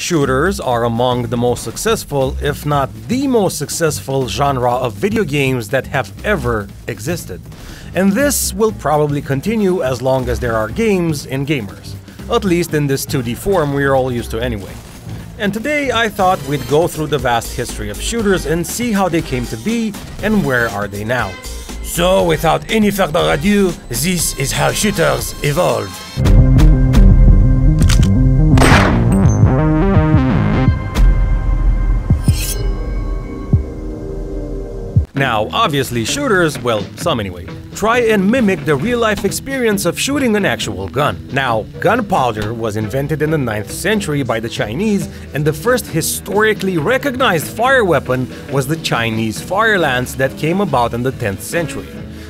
Shooters are among the most successful, if not the most successful genre of video games that have ever existed. And this will probably continue as long as there are games and gamers. At least in this 2D form we're all used to anyway. And today I thought we'd go through the vast history of shooters and see how they came to be and where are they now. So without any further ado, this is how shooters evolved. Now, obviously shooters, well, some anyway, try and mimic the real-life experience of shooting an actual gun. Now, gunpowder was invented in the 9th century by the Chinese, and the first historically recognized fire weapon was the Chinese fire lance that came about in the 10th century.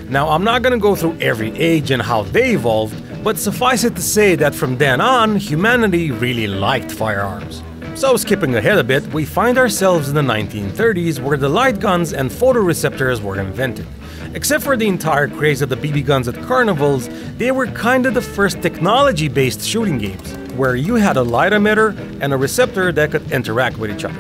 Now, I'm not gonna go through every age and how they evolved, but suffice it to say that from then on, humanity really liked firearms. So skipping ahead a bit, we find ourselves in the 1930s where the light guns and photoreceptors were invented. Except for the entire craze of the BB guns at carnivals, they were kinda the first technology-based shooting games, where you had a light emitter and a receptor that could interact with each other.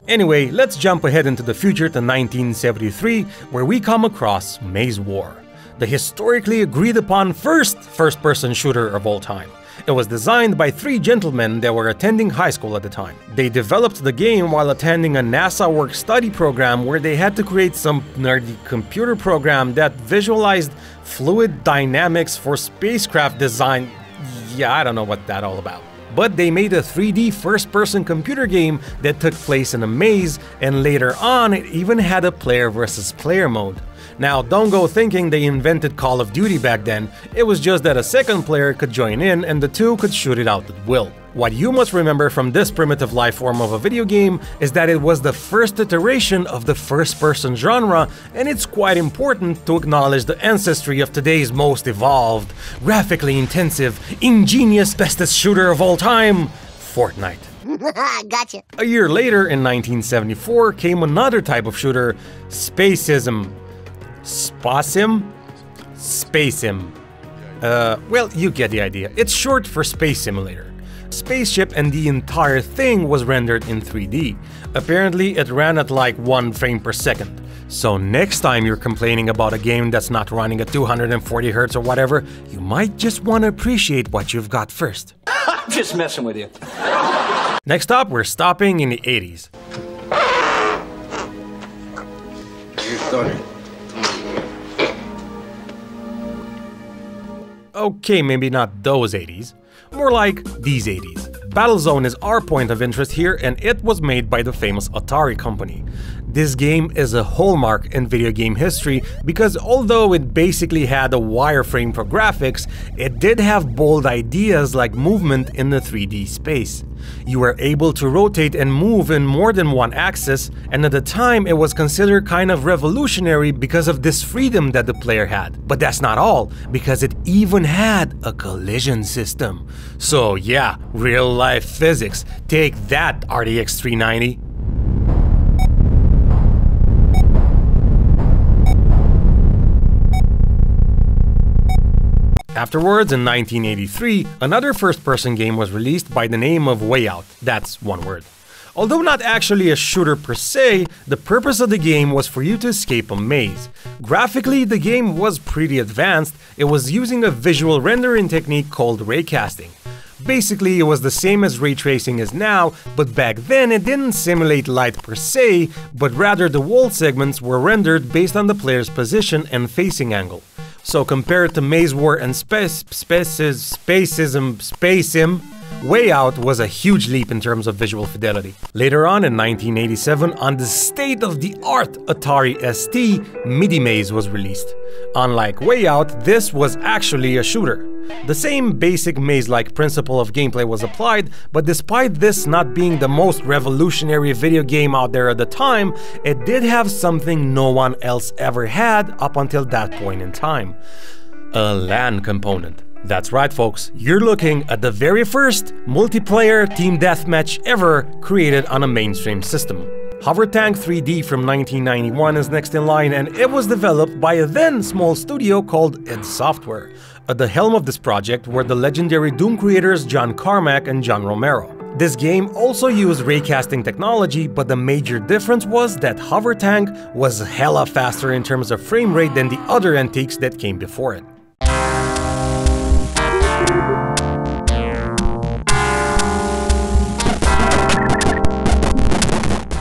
Anyway, let's jump ahead into the future to 1973, where we come across Maze War, the historically agreed upon first-person shooter of all time. It was designed by 3 gentlemen that were attending high school at the time. They developed the game while attending a NASA work-study program where they had to create some nerdy computer program that visualized fluid dynamics for spacecraft design. Yeah, I don't know what that's all about. But they made a 3D first-person computer game that took place in a maze, and later on it even had a player versus player mode. Now, don't go thinking they invented Call of Duty back then, it was just that a second player could join in and the two could shoot it out at will. What you must remember from this primitive life form of a video game is that it was the first iteration of the first-person genre, and it's quite important to acknowledge the ancestry of today's most evolved, graphically intensive, ingenious bestest shooter of all time, Fortnite. Gotcha. A year later, in 1974, came another type of shooter, Spacism. Spacim? Well, you get the idea. It's short for Space Simulator. Spaceship and the entire thing was rendered in 3D. Apparently, it ran at like 1 frame per second. So next time you're complaining about a game that's not running at 240 Hz or whatever, you might just want to appreciate what you've got first. I'm just messing with you. Next up, we're stopping in the 80s. Okay, maybe not those 80s. More like these 80s. Battlezone is our point of interest here, and it was made by the famous Atari company. This game is a hallmark in video game history because although it basically had a wireframe for graphics, it did have bold ideas like movement in the 3D space. You were able to rotate and move in more than one axis, and at the time it was considered kind of revolutionary because of this freedom that the player had. But that's not all, because it even had a collision system. So yeah, real life physics. Take that, RTX 390. Afterwards, in 1983, another first-person game was released by the name of Way Out. That's one word. Although not actually a shooter per se, the purpose of the game was for you to escape a maze. Graphically, the game was pretty advanced. It was using a visual rendering technique called raycasting. Basically, it was the same as ray tracing is now, but back then it didn't simulate light per se, but rather the wall segments were rendered based on the player's position and facing angle. So compared to Maze War and Spacism, Way Out was a huge leap in terms of visual fidelity. Later on in 1987, on the state-of-the-art Atari ST, MIDI Maze was released. Unlike Way Out, this was actually a shooter. The same basic maze-like principle of gameplay was applied, but despite this not being the most revolutionary video game out there at the time, it did have something no one else ever had up until that point in time. A LAN component. That's right, folks, you're looking at the very first multiplayer team deathmatch ever created on a mainstream system. Hover Tank 3D from 1991 is next in line, and it was developed by a then small studio called id Software. At the helm of this project were the legendary Doom creators John Carmack and John Romero. This game also used raycasting technology, but the major difference was that Hover Tank was hella faster in terms of frame rate than the other antiques that came before it.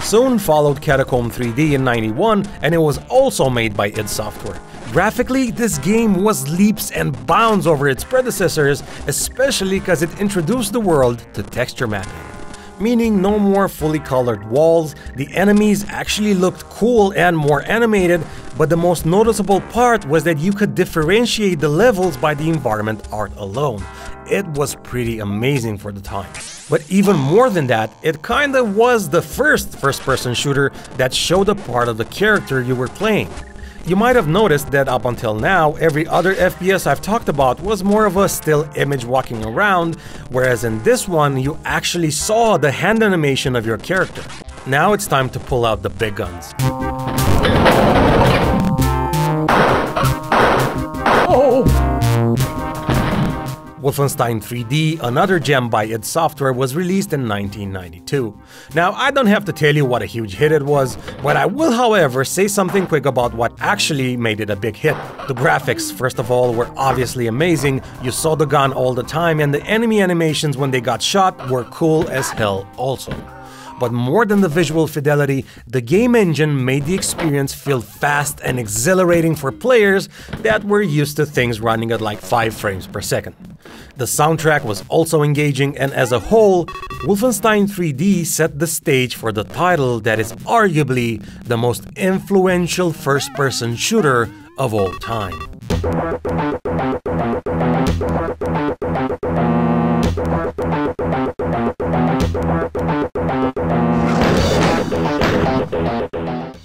Soon followed Catacomb 3D in '91, and it was also made by id Software. Graphically, this game was leaps and bounds over its predecessors, especially because it introduced the world to texture mapping. Meaning no more fully colored walls, the enemies actually looked cool and more animated, but the most noticeable part was that you could differentiate the levels by the environment art alone. It was pretty amazing for the time. But even more than that, it kinda was the first-person shooter that showed a part of the character you were playing. You might have noticed that up until now, every other FPS I've talked about was more of a still image walking around, whereas in this one, you actually saw the hand animation of your character. Now it's time to pull out the big guns. Oh! Wolfenstein 3D, another gem by id Software, was released in 1992. Now, I don't have to tell you what a huge hit it was, but I will, however, say something quick about what actually made it a big hit. The graphics, first of all, were obviously amazing. You saw the gun all the time, and the enemy animations when they got shot were cool as hell also. But more than the visual fidelity, the game engine made the experience feel fast and exhilarating for players that were used to things running at like 5 frames per second. The soundtrack was also engaging, and as a whole, Wolfenstein 3D set the stage for the title that is arguably the most influential first-person shooter of all time.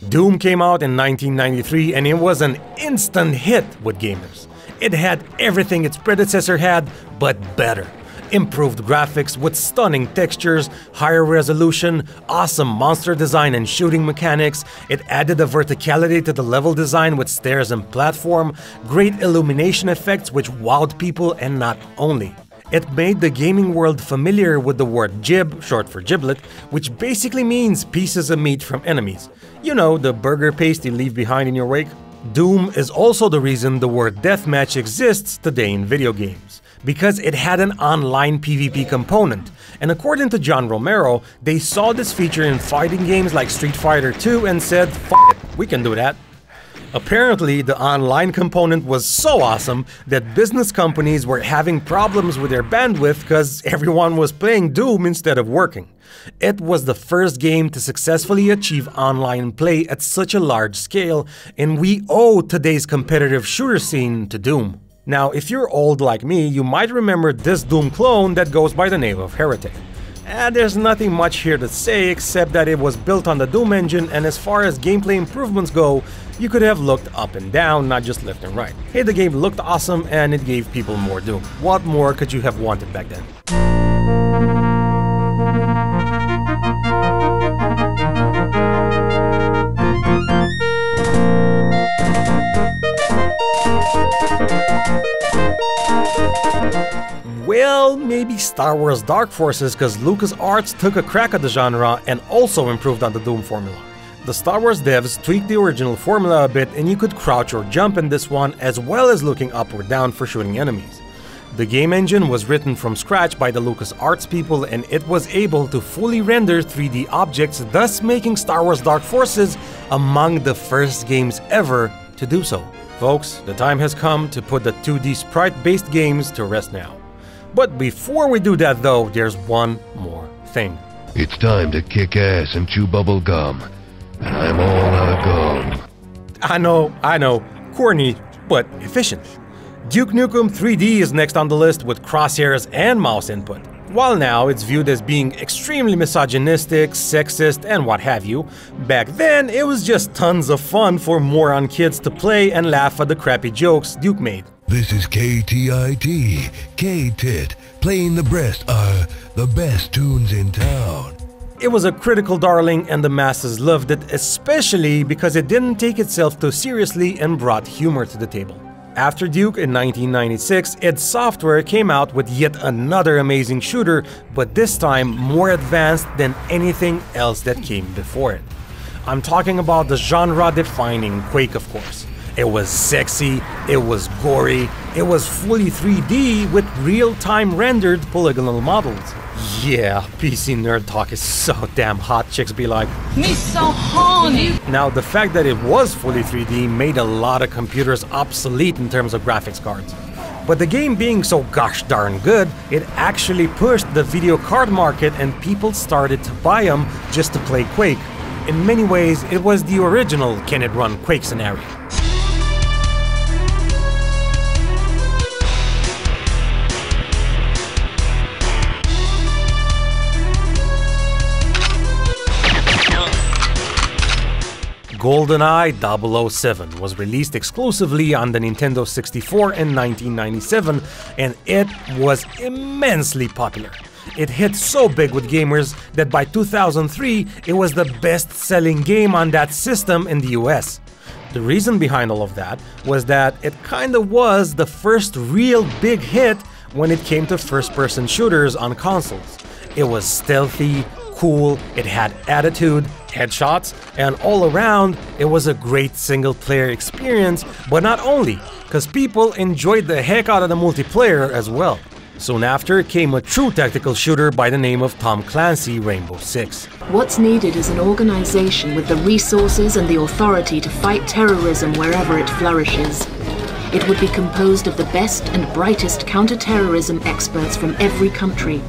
Doom came out in 1993 and it was an instant hit with gamers. It had everything its predecessor had, but better. Improved graphics with stunning textures, higher resolution, awesome monster design and shooting mechanics. It added a verticality to the level design with stairs and platform, great illumination effects which wowed people, and not only. It made the gaming world familiar with the word gib, short for giblet, which basically means pieces of meat from enemies. You know, the burger paste you leave behind in your wake? Doom is also the reason the word deathmatch exists today in video games, because it had an online PvP component, and according to John Romero, they saw this feature in fighting games like Street Fighter 2 and said, "F it, we can do that." Apparently, the online component was so awesome that business companies were having problems with their bandwidth because everyone was playing Doom instead of working. It was the first game to successfully achieve online play at such a large scale, and we owe today's competitive shooter scene to Doom. Now, if you're old like me, you might remember this Doom clone that goes by the name of Heretic. And there's nothing much here to say except that it was built on the Doom engine, and as far as gameplay improvements go, you could have looked up and down, not just left and right. Hey, the game looked awesome and it gave people more Doom. What more could you have wanted back then? Well, maybe Star Wars Dark Forces, because LucasArts took a crack at the genre and also improved on the Doom formula. The Star Wars devs tweaked the original formula a bit, and you could crouch or jump in this one, as well as looking up or down for shooting enemies. The game engine was written from scratch by the LucasArts people, and it was able to fully render 3D objects, thus making Star Wars Dark Forces among the first games ever to do so. Folks, the time has come to put the 2D sprite-based games to rest now. But before we do that though, there's one more thing. It's time to kick ass and chew bubble gum. And I'm all out of gum. I know, corny, but efficient. Duke Nukem 3D is next on the list with crosshairs and mouse input. While now it's viewed as being extremely misogynistic, sexist, and what have you, back then it was just tons of fun for moron kids to play and laugh at the crappy jokes Duke made. This is KTIT, K-Tit, playing the best tunes in town. It was a critical darling and the masses loved it, especially because it didn't take itself too seriously and brought humor to the table. After Duke in 1996, id Software came out with yet another amazing shooter, but this time more advanced than anything else that came before it. I'm talking about the genre-defining Quake, of course. It was sexy, it was gory, it was fully 3D with real-time rendered polygonal models. Yeah, PC nerd talk is so damn hot, chicks be like, "Me so horny!" Now, the fact that it was fully 3D made a lot of computers obsolete in terms of graphics cards. But the game being so gosh darn good, it actually pushed the video card market and people started to buy them just to play Quake. In many ways, it was the original can it run Quake scenario. GoldenEye 007 was released exclusively on the Nintendo 64 in 1997, and it was immensely popular. It hit so big with gamers that by 2003 it was the best-selling game on that system in the US. The reason behind all of that was that it kinda was the first real big hit when it came to first-person shooters on consoles. It was stealthy, cool, it had attitude, headshots, and all around, it was a great single-player experience, but not only, because people enjoyed the heck out of the multiplayer as well. Soon after came a true tactical shooter by the name of Tom Clancy Rainbow Six. What's needed is an organization with the resources and the authority to fight terrorism wherever it flourishes. It would be composed of the best and brightest counter-terrorism experts from every country,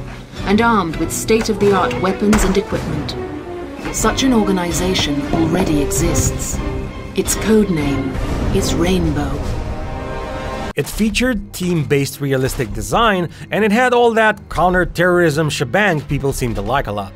and armed with state-of-the-art weapons and equipment. Such an organization already exists. Its code name is Rainbow. It featured team-based realistic design, and it had all that counter-terrorism shebang people seem to like a lot.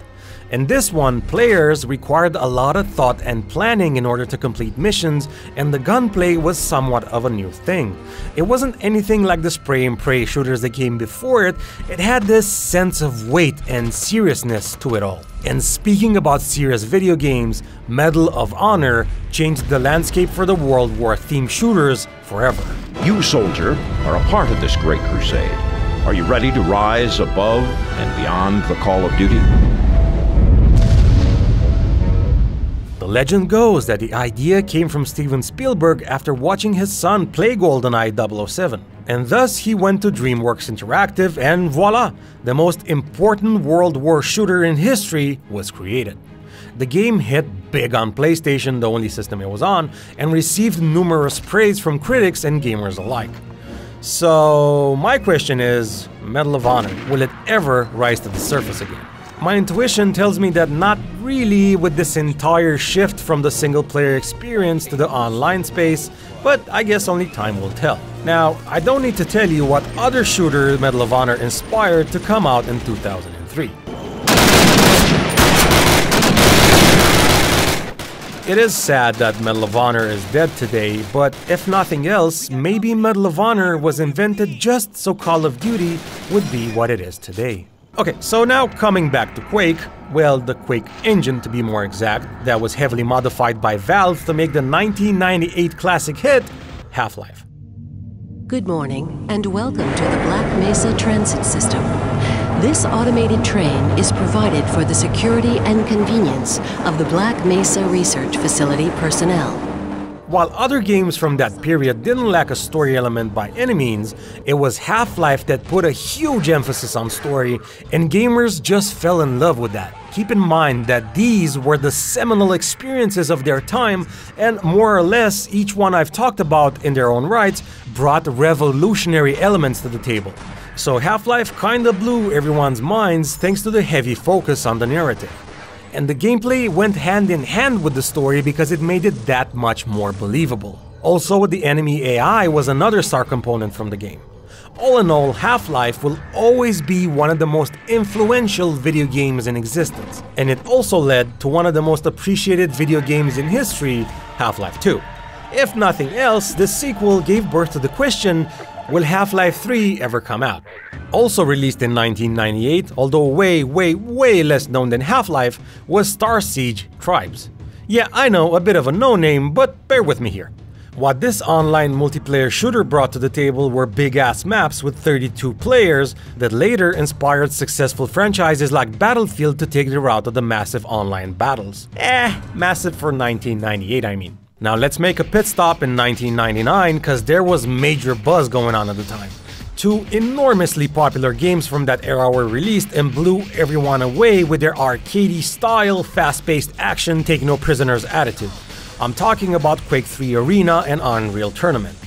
In this one, players required a lot of thought and planning in order to complete missions, and the gunplay was somewhat of a new thing. It wasn't anything like the spray and pray shooters that came before it, it had this sense of weight and seriousness to it all. And speaking about serious video games, Medal of Honor changed the landscape for the World War themed shooters forever. You, soldier, are a part of this great crusade. Are you ready to rise above and beyond the call of duty? The legend goes that the idea came from Steven Spielberg after watching his son play GoldenEye 007. And thus he went to DreamWorks Interactive and voila! The most important World War shooter in history was created. The game hit big on PlayStation, the only system it was on, and received numerous praise from critics and gamers alike. So my question is, Medal of Honor, will it ever rise to the surface again? My intuition tells me that not really with this entire shift from the single-player experience to the online space, but I guess only time will tell. Now, I don't need to tell you what other shooter Medal of Honor inspired to come out in 2003. It is sad that Medal of Honor is dead today, but if nothing else, maybe Medal of Honor was invented just so Call of Duty would be what it is today. Okay, so now coming back to Quake, well, the Quake engine to be more exact, that was heavily modified by Valve to make the 1998 classic hit, Half-Life. Good morning, and welcome to the Black Mesa Transit System. This automated train is provided for the security and convenience of the Black Mesa Research Facility personnel. While other games from that period didn't lack a story element by any means, it was Half-Life that put a huge emphasis on story, and gamers just fell in love with that. Keep in mind that these were the seminal experiences of their time, and more or less each one I've talked about in their own rights brought revolutionary elements to the table. So Half-Life kinda blew everyone's minds thanks to the heavy focus on the narrative. And the gameplay went hand in hand with the story because it made it that much more believable. Also, the enemy AI was another star component from the game. All in all, Half-Life will always be one of the most influential video games in existence, and it also led to one of the most appreciated video games in history, Half-Life 2. If nothing else, this sequel gave birth to the question, will Half-Life 3 ever come out? Also released in 1998, although way less known than Half-Life, was Star Siege Tribes. Yeah, I know, a bit of a no-name, but bear with me here. What this online multiplayer shooter brought to the table were big-ass maps with 32 players that later inspired successful franchises like Battlefield to take the route of the massive online battles. Massive for 1998, I mean. Now let's make a pit stop in 1999, cause there was major buzz going on at the time. Two enormously popular games from that era were released and blew everyone away with their arcadey style, fast-paced action, take no prisoners attitude. I'm talking about Quake 3 Arena and Unreal Tournament.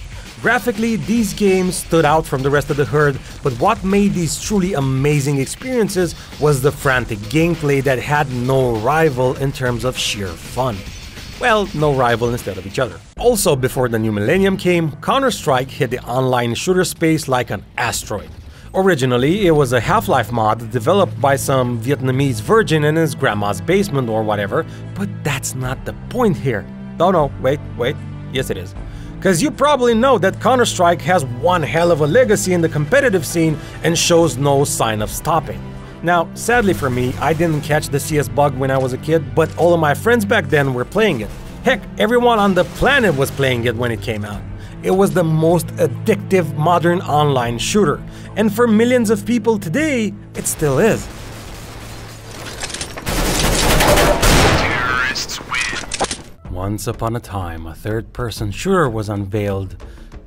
Graphically, these games stood out from the rest of the herd, but what made these truly amazing experiences was the frantic gameplay that had no rival in terms of sheer fun. Well, no rival instead of each other. Also, before the new millennium came, Counter-Strike hit the online shooter space like an asteroid. Originally, it was a Half-Life mod developed by some Vietnamese virgin in his grandma's basement or whatever, but that's not the point here. No, wait, yes it is. Cause you probably know that Counter-Strike has one hell of a legacy in the competitive scene and shows no sign of stopping. Now, sadly for me, I didn't catch the CS bug when I was a kid, but all of my friends back then were playing it. Heck, everyone on the planet was playing it when it came out. It was the most addictive modern online shooter, and for millions of people today, it still is. Once upon a time, a third-person shooter was unveiled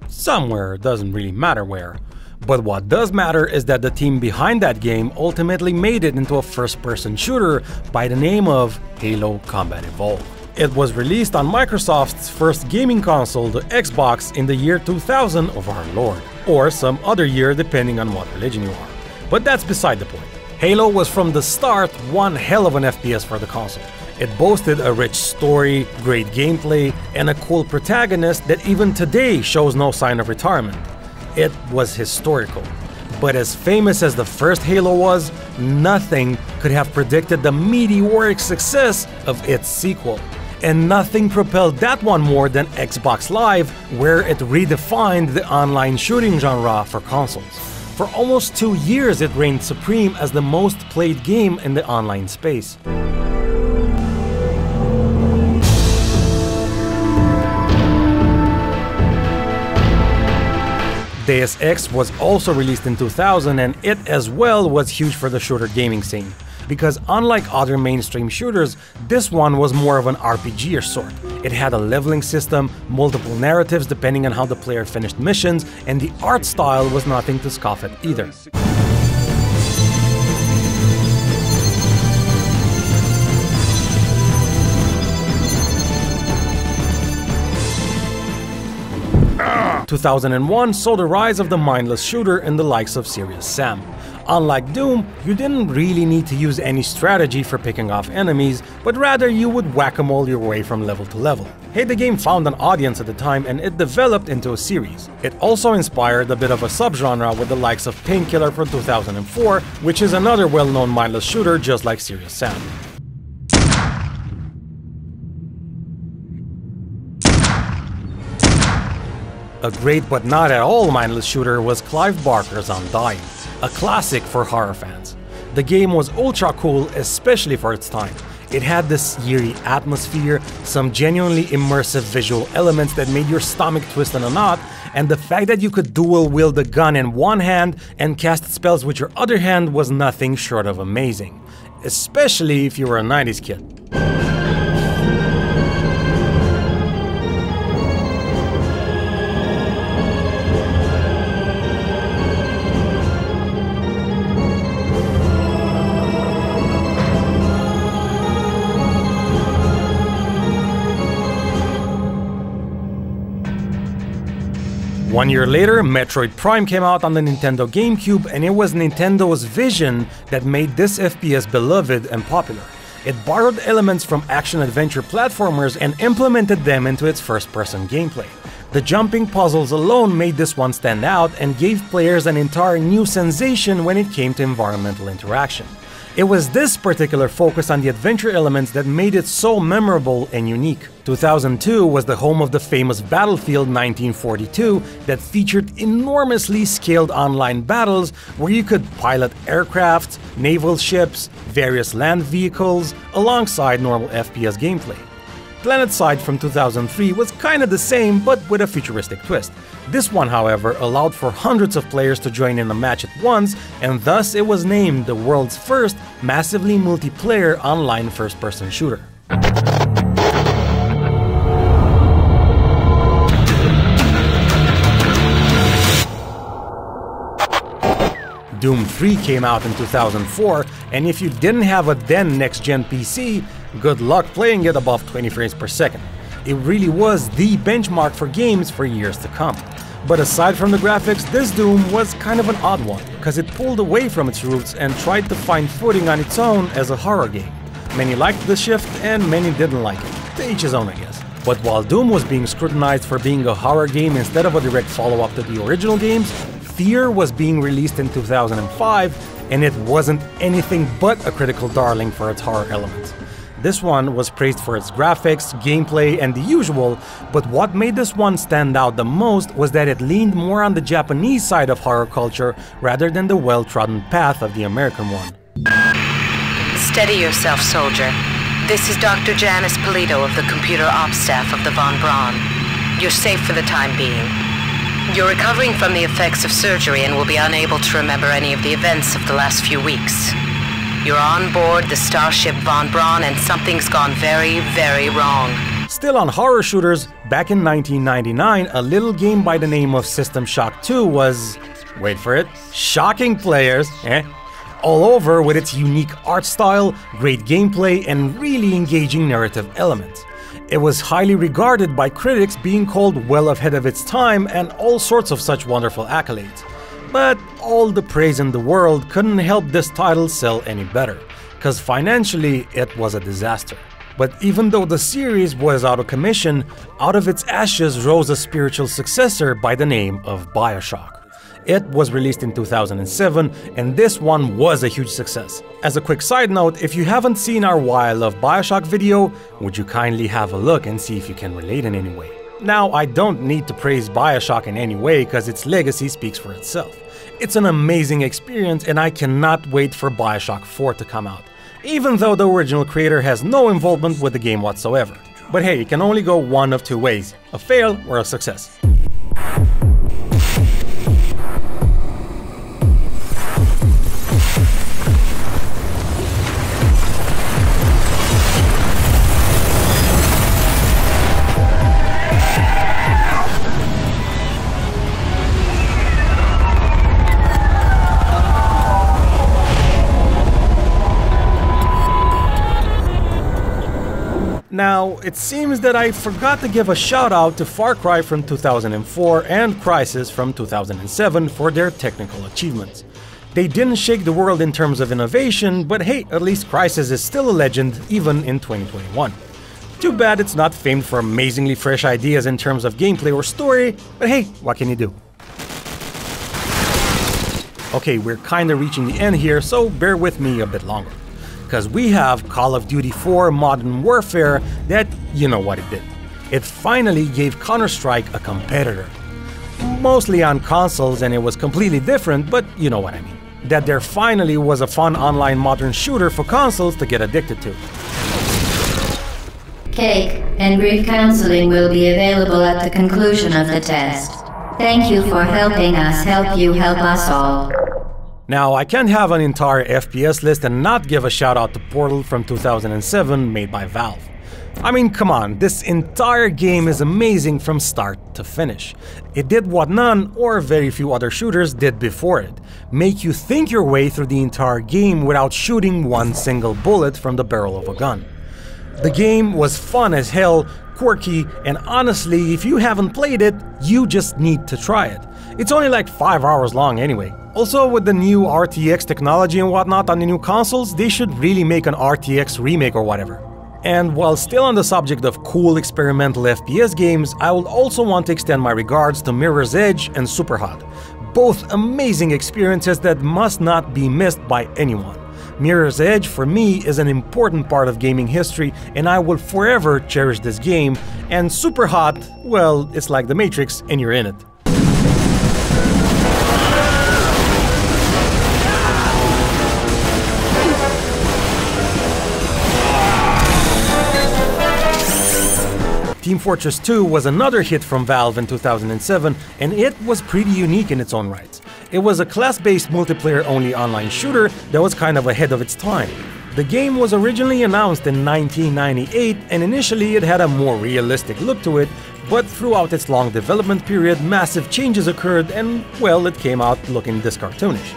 somewhere, doesn't really matter where. But what does matter is that the team behind that game ultimately made it into a first-person shooter by the name of Halo Combat Evolved. It was released on Microsoft's first gaming console, the Xbox, in the year 2000 of our Lord, or some other year depending on what religion you are. But that's beside the point. Halo was from the start one hell of an FPS for the console. It boasted a rich story, great gameplay, and a cool protagonist that even today shows no sign of retirement. It was historical. But as famous as the first Halo was, nothing could have predicted the meteoric success of its sequel. And nothing propelled that one more than Xbox Live, where it redefined the online shooting genre for consoles. For almost 2 years it reigned supreme as the most played game in the online space. Deus Ex was also released in 2000, and it as well was huge for the shooter gaming scene. Because unlike other mainstream shooters, this one was more of an RPG-ish sort. It had a leveling system, multiple narratives depending on how the player finished missions, and the art style was nothing to scoff at either. Ah! 2001 saw the rise of the mindless shooter in the likes of Serious Sam. Unlike Doom, you didn't really need to use any strategy for picking off enemies, but rather you would whack-a-mole your way from level to level. Hey, the game found an audience at the time and it developed into a series. It also inspired a bit of a subgenre with the likes of Painkiller from 2004, which is another well-known mindless shooter just like Serious Sam. A great but not at all mindless shooter was Clive Barker's Undying, a classic for horror fans. The game was ultra cool, especially for its time. It had this eerie atmosphere, some genuinely immersive visual elements that made your stomach twist in a knot, and the fact that you could dual-wield a gun in one hand and cast spells with your other hand was nothing short of amazing. Especially if you were a 90s kid. One year later, Metroid Prime came out on the Nintendo GameCube, and it was Nintendo's vision that made this FPS beloved and popular. It borrowed elements from action-adventure platformers and implemented them into its first-person gameplay. The jumping puzzles alone made this one stand out and gave players an entire new sensation when it came to environmental interaction. It was this particular focus on the adventure elements that made it so memorable and unique. 2002 was the home of the famous Battlefield 1942 that featured enormously scaled online battles where you could pilot aircraft, naval ships, various land vehicles, alongside normal FPS gameplay. Planetside from 2003 was kinda the same, but with a futuristic twist. This one, however, allowed for hundreds of players to join in a match at once, and thus it was named the world's first massively multiplayer online first-person shooter. Doom 3 came out in 2004, and if you didn't have a then next-gen PC, good luck playing it above 20 frames per second. It really was the benchmark for games for years to come. But aside from the graphics, this Doom was kind of an odd one, because it pulled away from its roots and tried to find footing on its own as a horror game. Many liked the shift, and many didn't like it. To each his own, I guess. But while Doom was being scrutinized for being a horror game instead of a direct follow-up to the original games, Fear was being released in 2005, and it wasn't anything but a critical darling for its horror elements. This one was praised for its graphics, gameplay, and the usual, but what made this one stand out the most was that it leaned more on the Japanese side of horror culture rather than the well-trodden path of the American one. Steady yourself, soldier. This is Dr. Janice Polito of the Computer Ops staff of the Von Braun. You're safe for the time being. You're recovering from the effects of surgery and will be unable to remember any of the events of the last few weeks. You're on board the starship Von Braun and something's gone very, very wrong. Still on horror shooters, back in 1999, a little game by the name of System Shock 2 was, wait for it, shocking players, all over with its unique art style, great gameplay, and really engaging narrative elements. It was highly regarded by critics, being called well ahead of its time and all sorts of such wonderful accolades. But all the praise in the world couldn't help this title sell any better, cause financially it was a disaster. But even though the series was out of commission, out of its ashes rose a spiritual successor by the name of Bioshock. It was released in 2007, and this one was a huge success. As a quick side note, if you haven't seen our Wild of Bioshock video, would you kindly have a look and see if you can relate in any way. Now, I don't need to praise Bioshock in any way, cause its legacy speaks for itself. It's an amazing experience, and I cannot wait for Bioshock 4 to come out, even though the original creator has no involvement with the game whatsoever. But hey, it can only go one of two ways, a fail or a success. Now, it seems that I forgot to give a shout out to Far Cry from 2004 and Crysis from 2007 for their technical achievements. They didn't shake the world in terms of innovation, but hey, at least Crysis is still a legend even in 2021. Too bad it's not famed for amazingly fresh ideas in terms of gameplay or story, but hey, what can you do? Okay, we're kinda reaching the end here, so bear with me a bit longer. Because we have Call of Duty 4 Modern Warfare that, you know what it did. It finally gave Counter-Strike a competitor. Mostly on consoles, and it was completely different, but you know what I mean. That there finally was a fun online modern shooter for consoles to get addicted to. Cake and brief counseling will be available at the conclusion of the test. Thank you for helping us help you help us all. Now, I can't have an entire FPS list and not give a shout out to Portal from 2007 made by Valve. I mean, come on, this entire game is amazing from start to finish. It did what none or very few other shooters did before it. Make you think your way through the entire game without shooting one single bullet from the barrel of a gun. The game was fun as hell, quirky, and honestly, if you haven't played it, you just need to try it. It's only like 5 hours long anyway. Also, with the new RTX technology and whatnot on the new consoles, they should really make an RTX remake or whatever. And while still on the subject of cool experimental FPS games, I would also want to extend my regards to Mirror's Edge and Superhot. Both amazing experiences that must not be missed by anyone. Mirror's Edge for me is an important part of gaming history, and I will forever cherish this game, and Superhot, well, it's like the Matrix and you're in it. Team Fortress 2 was another hit from Valve in 2007, and it was pretty unique in its own right. It was a class-based multiplayer-only online shooter that was kind of ahead of its time. The game was originally announced in 1998, and initially it had a more realistic look to it, but throughout its long development period, massive changes occurred and, well, it came out looking this cartoonish.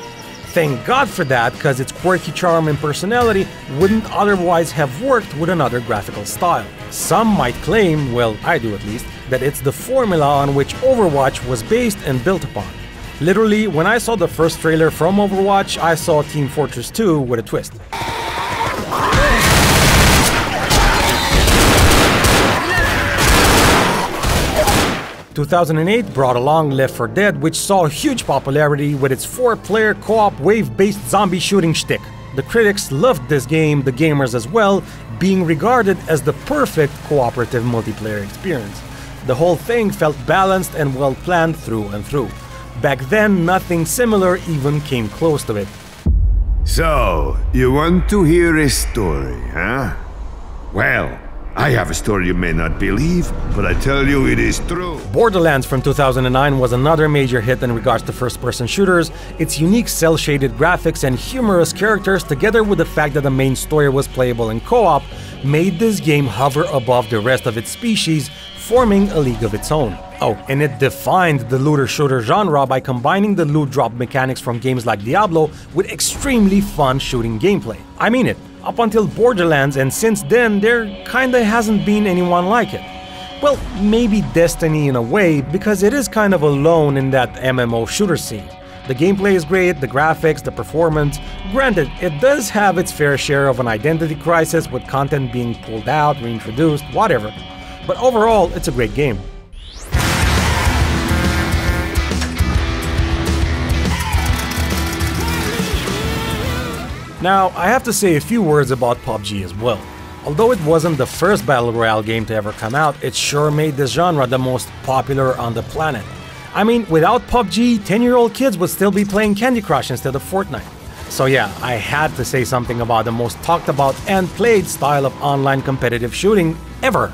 Thank God for that, because its quirky charm and personality wouldn't otherwise have worked with another graphical style. Some might claim, well, I do at least, that it's the formula on which Overwatch was based and built upon. Literally, when I saw the first trailer from Overwatch, I saw Team Fortress 2 with a twist. 2008 brought along Left 4 Dead, which saw huge popularity with its 4-player co-op wave-based zombie shooting shtick. The critics loved this game, the gamers as well, being regarded as the perfect cooperative multiplayer experience. The whole thing felt balanced and well planned through and through. Back then, nothing similar even came close to it. So, you want to hear a story, huh? Well, I have a story you may not believe, but I tell you it is true. Borderlands from 2009 was another major hit in regards to first-person shooters. Its unique cel-shaded graphics and humorous characters, together with the fact that the main story was playable in co-op, made this game hover above the rest of its species, forming a league of its own. Oh, and it defined the looter-shooter genre by combining the loot drop mechanics from games like Diablo with extremely fun shooting gameplay. I mean it. Up until Borderlands, and since then, there kinda hasn't been anyone like it. Well, maybe Destiny in a way, because it is kind of alone in that MMO shooter scene. The gameplay is great, the graphics, the performance. Granted, it does have its fair share of an identity crisis with content being pulled out, reintroduced, whatever. But overall, it's a great game. Now, I have to say a few words about Pubg as well. Although it wasn't the first Battle Royale game to ever come out, it sure made this genre the most popular on the planet. I mean, without Pubg, 10-year-old kids would still be playing Candy Crush instead of Fortnite. So yeah, I had to say something about the most talked about and played style of online competitive shooting ever.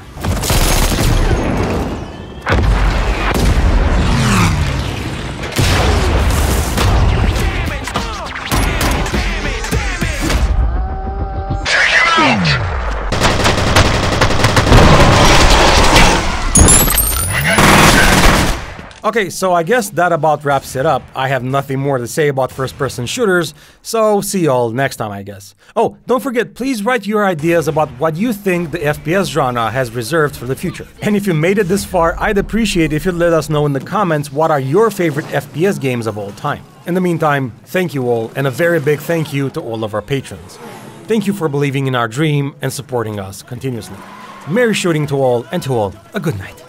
Okay, so I guess that about wraps it up. I have nothing more to say about first-person shooters, so see y'all next time, I guess. Oh, don't forget, please write your ideas about what you think the FPS genre has reserved for the future. And if you made it this far, I'd appreciate if you'd let us know in the comments what are your favorite FPS games of all time. In the meantime, thank you all, and a very big thank you to all of our patrons. Thank you for believing in our dream and supporting us continuously. Merry shooting to all, and to all, a good night.